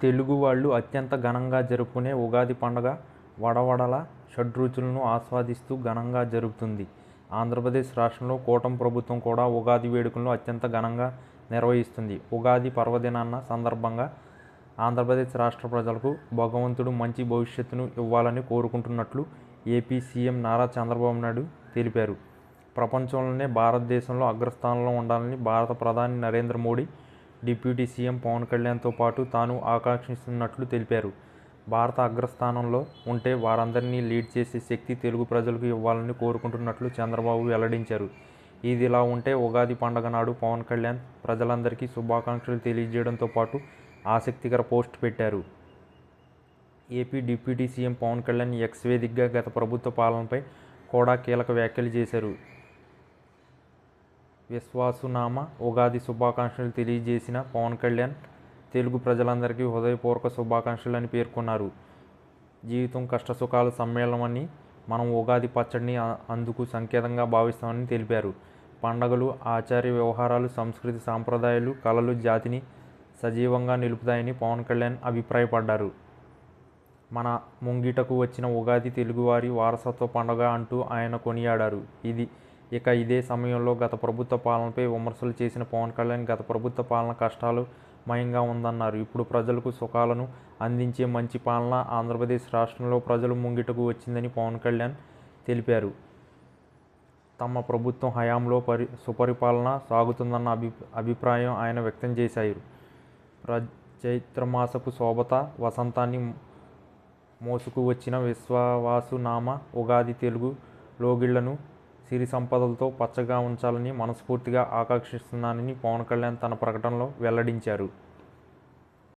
తెలుగు వాళ్ళు అత్యంత ఘనంగా జరుపుకునే ఉగాది పండుగ వడవడల షడ్రుచులను ఆస్వాదిస్తూ ఘనంగా జరుగుతుంది. ఆంధ్రప్రదేశ్ రాష్ట్రంలో కూటమి ప్రభుత్వం కూడా ఉగాది వేడుకలను అత్యంత ఘనంగా నిర్వహిస్తుంది. ఉగాది పర్వదినాన్న సందర్భంగా ఆంధ్రప్రదేశ్ రాష్ట్ర ప్రజలకు భగవంతుడు మంచి భవిష్యత్తును ఇవ్వాలని కోరుకుంటున్నట్లు ఏపీ సీఎం నారా చంద్రబాబు నాయుడు తెలిపారు. ప్రపంచంలోనే భారతదేశంలో అగ్రస్థానంలో ఉండాలని భారత ప్రధాని నరేంద్ర మోడీ, డిప్యూటీ సీఎం పవన్ కళ్యాణ్తో పాటు తాను ఆకాంక్షిస్తున్నట్లు తెలిపారు. భారత అగ్రస్థానంలో ఉంటే వారందరినీ లీడ్ చేసే శక్తి తెలుగు ప్రజలకు ఇవ్వాలని కోరుకుంటున్నట్లు చంద్రబాబు వెల్లడించారు. ఇదిలా ఉంటే ఉగాది పండుగ నాడు పవన్ కళ్యాణ్ ప్రజలందరికీ శుభాకాంక్షలు తెలియజేయడంతో పాటు ఆసక్తికర పోస్ట్ పెట్టారు. AP deputy CM Pawan Kalyan X వేదికగా గత ప్రభుత్వ పాలనపై కూడా కీలక వ్యాఖ్యలు చేశారు. విశ్వాసునామ ఉగాది శుభాకాంక్షలు తెలియజేసిన పవన్ కళ్యాణ్ తెలుగు ప్రజలందరికీ హృదయపూర్వక శుభాకాంక్షలు అని పేర్కొన్నారు. జీవితం కష్టసుఖాల సమ్మేళనమని, మనం ఉగాది పచ్చడిని అందుకు సంకేతంగా భావిస్తామని తెలిపారు. పండగలు, ఆచార్య వ్యవహారాలు, సంస్కృతి సాంప్రదాయాలు, కళలు జాతిని సజీవంగా నిలుపుతాయని పవన్ కళ్యాణ్ అభిప్రాయపడ్డారు. మన ముంగిటకు వచ్చిన ఉగాది తెలుగువారి వారసత్వ పండుగ అంటూ ఆయన కొనియాడారు. ఇదే సమయంలో గత ప్రభుత్వ పాలనపై విమర్శలు చేసిన పవన్ కళ్యాణ్ గత ప్రభుత్వ పాలన కష్టాలు మయంగా ఉందన్నారు. ఇప్పుడు ప్రజలకు సుఖాలను అందించే మంచి పాలన ఆంధ్రప్రదేశ్ రాష్ట్రంలో ప్రజలు ముంగిటకు వచ్చిందని పవన్ కళ్యాణ్ తెలిపారు. తమ ప్రభుత్వం హయాంలో సుపరిపాలన సాగుతుందన్న అభిప్రాయం ఆయన వ్యక్తం చేశారు. చైత్రమాసపు శోభత వసంతాన్ని మోసుకు వచ్చిన విశ్వాసునామ ఉగాది తెలుగు లోగిళ్లను సిరి సంపదలతో పచ్చగా ఉంచాలని మనస్ఫూర్తిగా ఆకాంక్షిస్తున్నానని పవన్ కళ్యాణ్ తన ప్రకటనలో వెల్లడించారు.